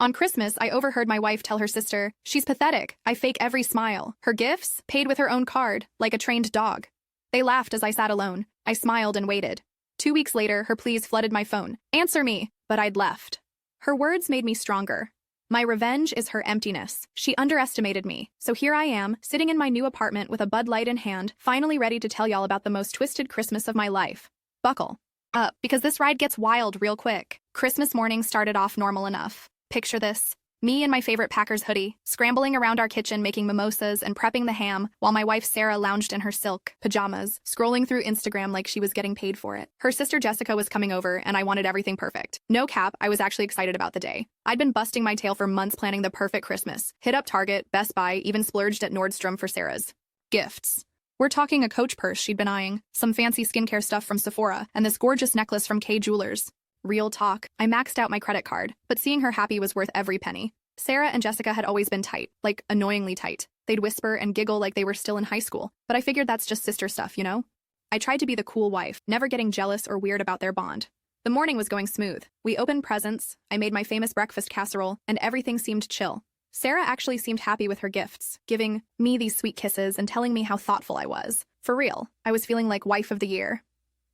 On Christmas, I overheard my wife tell her sister, "She's pathetic. I fake every smile. Her gifts? Paid with her own card, like a trained dog." They laughed as I sat alone. I smiled and waited. 2 weeks later, her pleas flooded my phone. "Answer me!" But I'd left. Her words made me stronger. My revenge is her emptiness. She underestimated me. So here I am, sitting in my new apartment with a Bud Light in hand, finally ready to tell y'all about the most twisted Christmas of my life. Buckle up, because this ride gets wild real quick. Christmas morning started off normal enough. Picture this. Me in my favorite Packers hoodie, scrambling around our kitchen making mimosas and prepping the ham, while my wife Sarah lounged in her silk pajamas, scrolling through Instagram like she was getting paid for it. Her sister Jessica was coming over, and I wanted everything perfect. No cap, I was actually excited about the day. I'd been busting my tail for months planning the perfect Christmas. Hit up Target, Best Buy, even splurged at Nordstrom for Sarah's gifts. We're talking a Coach purse she'd been eyeing, some fancy skincare stuff from Sephora, and this gorgeous necklace from K Jewelers. Real talk, I maxed out my credit card, but seeing her happy was worth every penny. Sarah and Jessica had always been tight, like annoyingly tight. They'd whisper and giggle like they were still in high school, but I figured that's just sister stuff, you know? I tried to be the cool wife, never getting jealous or weird about their bond. The morning was going smooth. We opened presents, I made my famous breakfast casserole, and everything seemed chill. Sarah actually seemed happy with her gifts, giving me these sweet kisses and telling me how thoughtful I was. For real, I was feeling like wife of the year.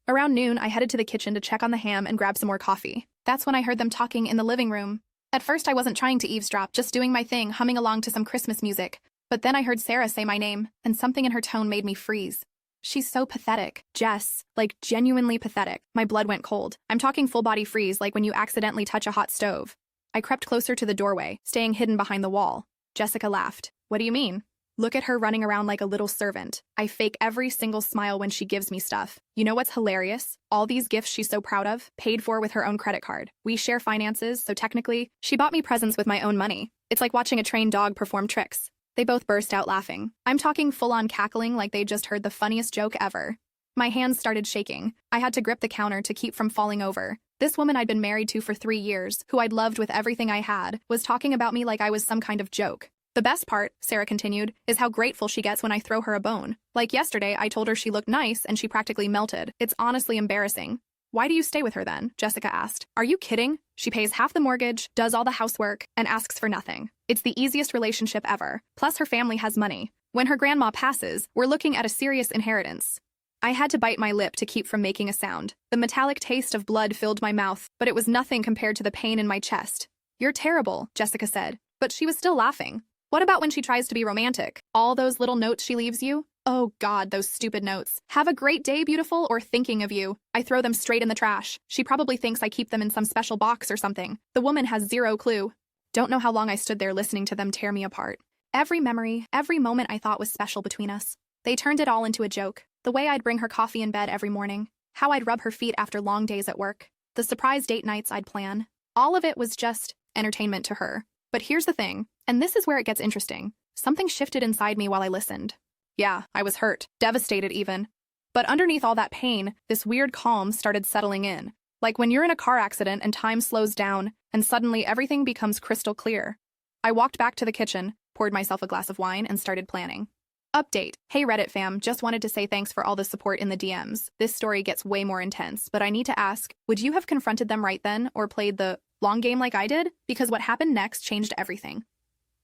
Around noon, I headed to the kitchen to check on the ham and grab some more coffee. That's when I heard them talking in the living room. At first, I wasn't trying to eavesdrop, just doing my thing, humming along to some Christmas music. But then I heard Sarah say my name, and something in her tone made me freeze. "She's so pathetic, Jess, like genuinely pathetic." My blood went cold. I'm talking full body freeze, like when you accidentally touch a hot stove. I crept closer to the doorway, staying hidden behind the wall. Jessica laughed. "What do you mean?" "Look at her running around like a little servant. I fake every single smile when she gives me stuff. You know what's hilarious? All these gifts she's so proud of, paid for with her own credit card. We share finances, so technically, she bought me presents with my own money. It's like watching a trained dog perform tricks." They both burst out laughing. I'm talking full-on cackling like they just heard the funniest joke ever. My hands started shaking. I had to grip the counter to keep from falling over. This woman I'd been married to for 3 years, who I'd loved with everything I had, was talking about me like I was some kind of joke. "The best part," Sarah continued, "is how grateful she gets when I throw her a bone. Like yesterday, I told her she looked nice and she practically melted. It's honestly embarrassing." "Why do you stay with her then?" Jessica asked. "Are you kidding? She pays half the mortgage, does all the housework, and asks for nothing. It's the easiest relationship ever. Plus her family has money. When her grandma passes, we're looking at a serious inheritance." I had to bite my lip to keep from making a sound. The metallic taste of blood filled my mouth, but it was nothing compared to the pain in my chest. "You're terrible," Jessica said. But she was still laughing. "What about when she tries to be romantic? All those little notes she leaves you? Oh God, those stupid notes. 'Have a great day, beautiful,' or 'thinking of you.' I throw them straight in the trash. She probably thinks I keep them in some special box or something. The woman has zero clue." Don't know how long I stood there listening to them tear me apart. Every memory, every moment I thought was special between us. They turned it all into a joke. The way I'd bring her coffee in bed every morning. How I'd rub her feet after long days at work. The surprise date nights I'd plan. All of it was just entertainment to her. But here's the thing, and this is where it gets interesting. Something shifted inside me while I listened. Yeah, I was hurt, devastated even. But underneath all that pain, this weird calm started settling in. Like when you're in a car accident and time slows down, and suddenly everything becomes crystal clear. I walked back to the kitchen, poured myself a glass of wine, and started planning. Update. Hey Reddit fam, just wanted to say thanks for all the support in the DMs. This story gets way more intense, but I need to ask, would you have confronted them right then, or played the long game like I did? Because what happened next changed everything.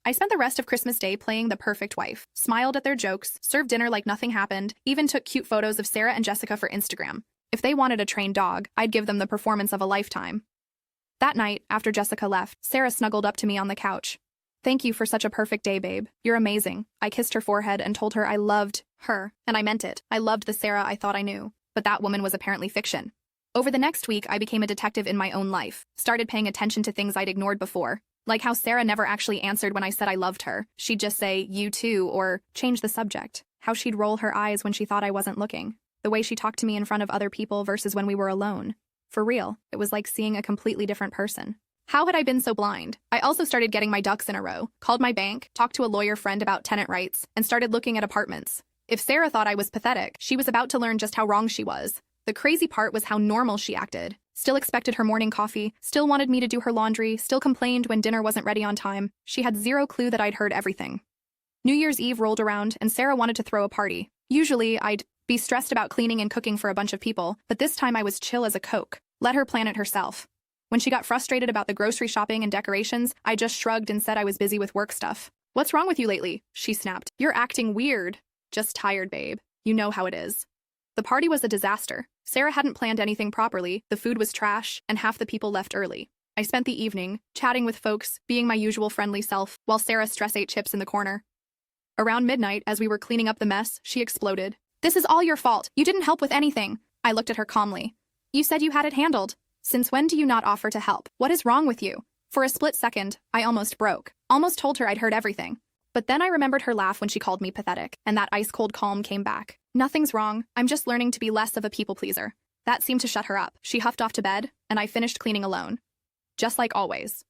I spent the rest of Christmas Day playing the perfect wife, smiled at their jokes, served dinner like nothing happened, even took cute photos of Sarah and Jessica for Instagram. If they wanted a trained dog, I'd give them the performance of a lifetime. That night, after Jessica left, Sarah snuggled up to me on the couch. "Thank you for such a perfect day, babe. You're amazing." I kissed her forehead and told her I loved her, and I meant it. I loved the Sarah I thought I knew, but that woman was apparently fiction. Over the next week, I became a detective in my own life, started paying attention to things I'd ignored before, like how Sarah never actually answered when I said I loved her. She'd just say, "You too," or change the subject. How she'd roll her eyes when she thought I wasn't looking. The way she talked to me in front of other people versus when we were alone. For real, it was like seeing a completely different person. How had I been so blind? I also started getting my ducks in a row, called my bank, talked to a lawyer friend about tenant rights, and started looking at apartments. If Sarah thought I was pathetic, she was about to learn just how wrong she was. The crazy part was how normal she acted. Still expected her morning coffee, still wanted me to do her laundry, still complained when dinner wasn't ready on time. She had zero clue that I'd heard everything. New Year's Eve rolled around, and Sarah wanted to throw a party. Usually, I'd be stressed about cleaning and cooking for a bunch of people, but this time I was chill as a Coke. Let her plan it herself. When she got frustrated about the grocery shopping and decorations, I just shrugged and said I was busy with work stuff. "What's wrong with you lately?" she snapped. "You're acting weird." "Just tired, babe. You know how it is." The party was a disaster. Sarah hadn't planned anything properly, the food was trash, and half the people left early. I spent the evening, chatting with folks, being my usual friendly self, while Sarah stress-ate chips in the corner. Around midnight, as we were cleaning up the mess, she exploded. "This is all your fault. You didn't help with anything." I looked at her calmly. "You said you had it handled. Since when do you not offer to help? What is wrong with you?" For a split second, I almost broke. Almost told her I'd heard everything. But then I remembered her laugh when she called me pathetic, and that ice-cold calm came back. "Nothing's wrong. I'm just learning to be less of a people-pleaser." That seemed to shut her up. She huffed off to bed, and I finished cleaning alone. Just like always.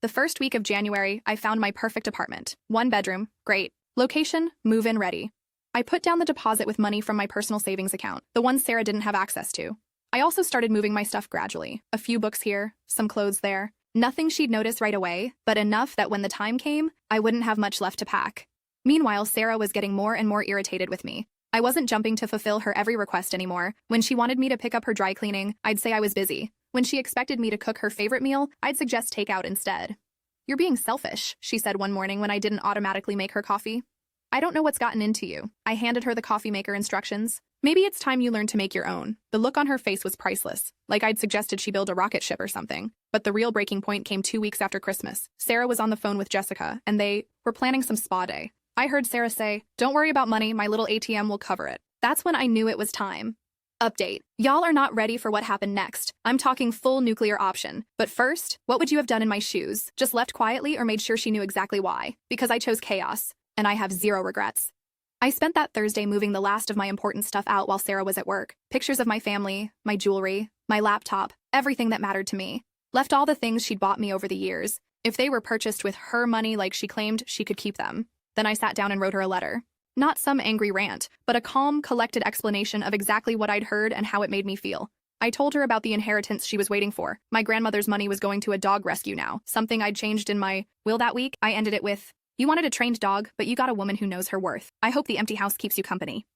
The first week of January, I found my perfect apartment. 1 bedroom, great. Location, move-in ready. I put down the deposit with money from my personal savings account, the one Sarah didn't have access to. I also started moving my stuff gradually. A few books here, some clothes there. Nothing she'd notice right away, but enough that when the time came, I wouldn't have much left to pack. Meanwhile, Sarah was getting more and more irritated with me. I wasn't jumping to fulfill her every request anymore. When she wanted me to pick up her dry cleaning, I'd say I was busy. When she expected me to cook her favorite meal, I'd suggest takeout instead. "You're being selfish," she said one morning when I didn't automatically make her coffee. "I don't know what's gotten into you." I handed her the coffee maker instructions. "Maybe it's time you learn to make your own." The look on her face was priceless, like I'd suggested she build a rocket ship or something. But the real breaking point came 2 weeks after Christmas. Sarah was on the phone with Jessica, and they were planning some spa day. I heard Sarah say, "Don't worry about money, my little ATM will cover it." That's when I knew it was time. Update. Y'all are not ready for what happened next. I'm talking full nuclear option. But first, what would you have done in my shoes? Just left quietly or made sure she knew exactly why? Because I chose chaos, and I have zero regrets. I spent that Thursday moving the last of my important stuff out while Sarah was at work. Pictures of my family, my jewelry, my laptop, everything that mattered to me. Left all the things she'd bought me over the years. If they were purchased with her money like she claimed, she could keep them. Then I sat down and wrote her a letter. Not some angry rant, but a calm, collected explanation of exactly what I'd heard and how it made me feel. I told her about the inheritance she was waiting for. My grandmother's money was going to a dog rescue now, something I'd changed in my will that week. I ended it with, "You wanted a trained dog, but you got a woman who knows her worth. I hope the empty house keeps you company."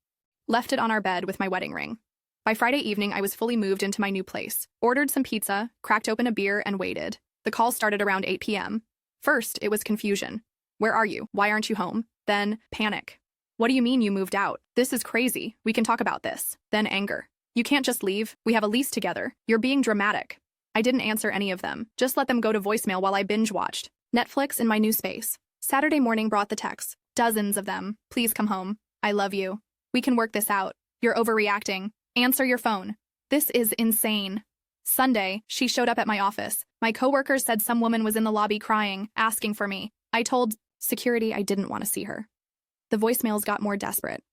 Left it on our bed with my wedding ring. By Friday evening, I was fully moved into my new place. Ordered some pizza, cracked open a beer, and waited. The call started around 8 p.m. First, it was confusion. "Where are you? Why aren't you home?" Then, panic. "What do you mean you moved out? This is crazy. We can talk about this." Then anger. "You can't just leave. We have a lease together. You're being dramatic." I didn't answer any of them. Just let them go to voicemail while I binge-watched Netflix in my new space. Saturday morning brought the texts. Dozens of them. "Please come home. I love you. We can work this out. You're overreacting. Answer your phone. This is insane." Sunday, she showed up at my office. My coworkers said some woman was in the lobby crying, asking for me. I told security I didn't want to see her. The voicemails got more desperate.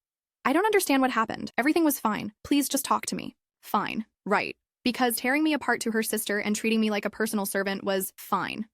"I don't understand what happened. Everything was fine. Please just talk to me." Fine. Right. Because tearing me apart to her sister and treating me like a personal servant was fine.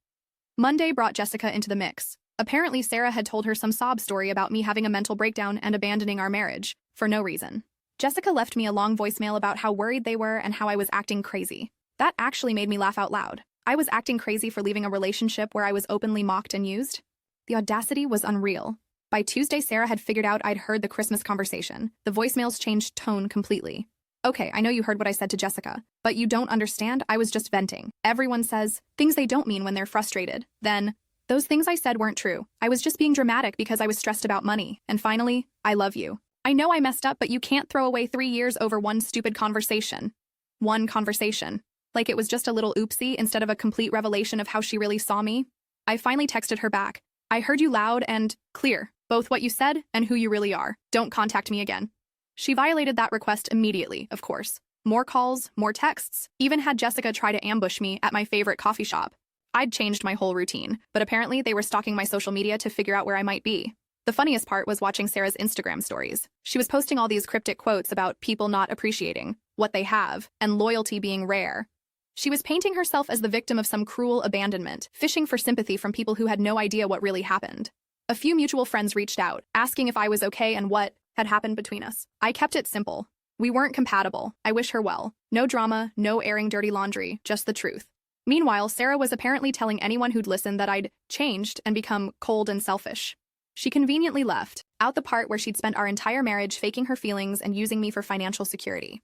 Monday brought Jessica into the mix. Apparently, Sarah had told her some sob story about me having a mental breakdown and abandoning our marriage, for no reason. Jessica left me a long voicemail about how worried they were and how I was acting crazy. That actually made me laugh out loud. I was acting crazy for leaving a relationship where I was openly mocked and used? The audacity was unreal. By Tuesday, Sarah had figured out I'd heard the Christmas conversation. The voicemails changed tone completely. "Okay, I know you heard what I said to Jessica, but you don't understand, I was just venting. Everyone says things they don't mean when they're frustrated. Then, those things I said weren't true. I was just being dramatic because I was stressed about money. And finally, I love you. I know I messed up, but you can't throw away 3 years over one stupid conversation." One conversation. Like it was just a little oopsie instead of a complete revelation of how she really saw me. I finally texted her back. "I heard you loud and clear. Both what you said and who you really are. Don't contact me again." She violated that request immediately, of course. More calls, more texts, even had Jessica try to ambush me at my favorite coffee shop. I'd changed my whole routine, but apparently they were stalking my social media to figure out where I might be. The funniest part was watching Sarah's Instagram stories. She was posting all these cryptic quotes about people not appreciating what they have and loyalty being rare. She was painting herself as the victim of some cruel abandonment, fishing for sympathy from people who had no idea what really happened. A few mutual friends reached out, asking if I was okay and what had happened between us. I kept it simple. We weren't compatible. I wish her well. No drama, no airing dirty laundry, just the truth. Meanwhile, Sarah was apparently telling anyone who'd listen that I'd changed and become cold and selfish. She conveniently left, out the part where she'd spent our entire marriage faking her feelings and using me for financial security.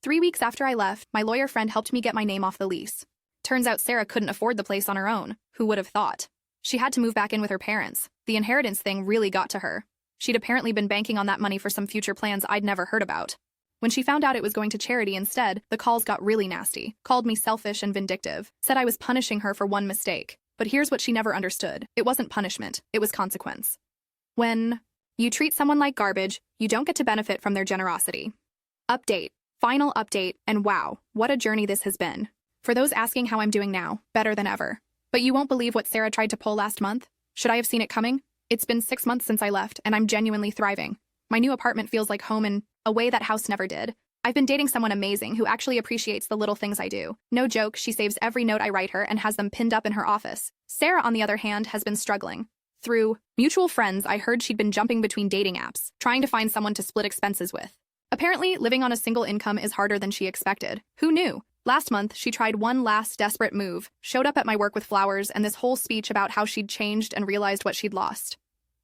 3 weeks after I left, my lawyer friend helped me get my name off the lease. Turns out Sarah couldn't afford the place on her own. Who would have thought? She had to move back in with her parents. The inheritance thing really got to her. She'd apparently been banking on that money for some future plans I'd never heard about. When she found out it was going to charity instead, the calls got really nasty, called me selfish and vindictive, said I was punishing her for one mistake. But here's what she never understood. It wasn't punishment, it was consequence. When you treat someone like garbage, you don't get to benefit from their generosity. Update. Final update, and wow, what a journey this has been. For those asking how I'm doing now, better than ever. But you won't believe what Sarah tried to pull last month. Should I have seen it coming? It's been 6 months since I left, and I'm genuinely thriving. My new apartment feels like home in a way that house never did. I've been dating someone amazing who actually appreciates the little things I do. No joke, she saves every note I write her and has them pinned up in her office. Sarah, on the other hand, has been struggling. Through mutual friends, I heard she'd been jumping between dating apps, trying to find someone to split expenses with. Apparently, living on a single income is harder than she expected. Who knew? Last month, she tried one last desperate move, showed up at my work with flowers and this whole speech about how she'd changed and realized what she'd lost.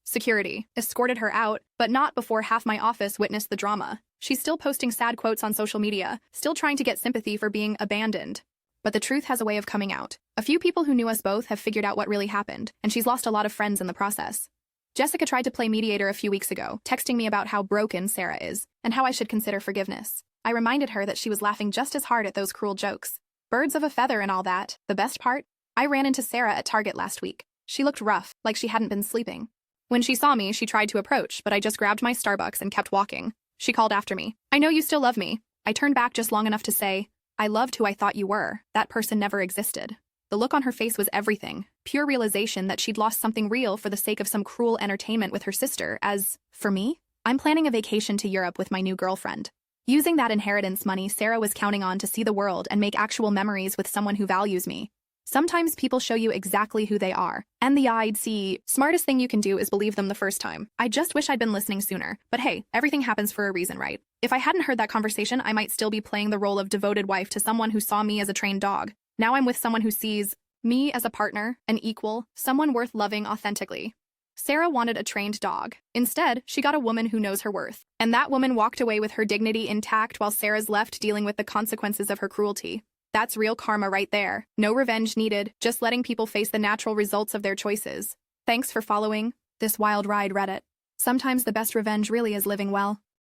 Security escorted her out, but not before half my office witnessed the drama. She's still posting sad quotes on social media, still trying to get sympathy for being abandoned. But the truth has a way of coming out. A few people who knew us both have figured out what really happened, and she's lost a lot of friends in the process. Jessica tried to play mediator a few weeks ago, texting me about how broken Sarah is, and how I should consider forgiveness. I reminded her that she was laughing just as hard at those cruel jokes. Birds of a feather and all that. The best part? I ran into Sarah at Target last week. She looked rough, like she hadn't been sleeping. When she saw me, she tried to approach, but I just grabbed my Starbucks and kept walking. She called after me. I know you still love me. I turned back just long enough to say, I loved who I thought you were. That person never existed. The look on her face was everything. Pure realization that she'd lost something real for the sake of some cruel entertainment with her sister. As for me, I'm planning a vacation to Europe with my new girlfriend. Using that inheritance money Sarah was counting on to see the world and make actual memories with someone who values me. Sometimes people show you exactly who they are. And the I'd see, smartest thing you can do is believe them the first time. I just wish I'd been listening sooner. But hey, everything happens for a reason, right? If I hadn't heard that conversation, I might still be playing the role of devoted wife to someone who saw me as a trained dog. Now I'm with someone who sees me as a partner, an equal, someone worth loving authentically. Sarah wanted a trained dog. Instead, she got a woman who knows her worth. And that woman walked away with her dignity intact while Sarah's left dealing with the consequences of her cruelty. That's real karma right there. No revenge needed, just letting people face the natural results of their choices. Thanks for following this wild ride, Reddit. Sometimes the best revenge really is living well.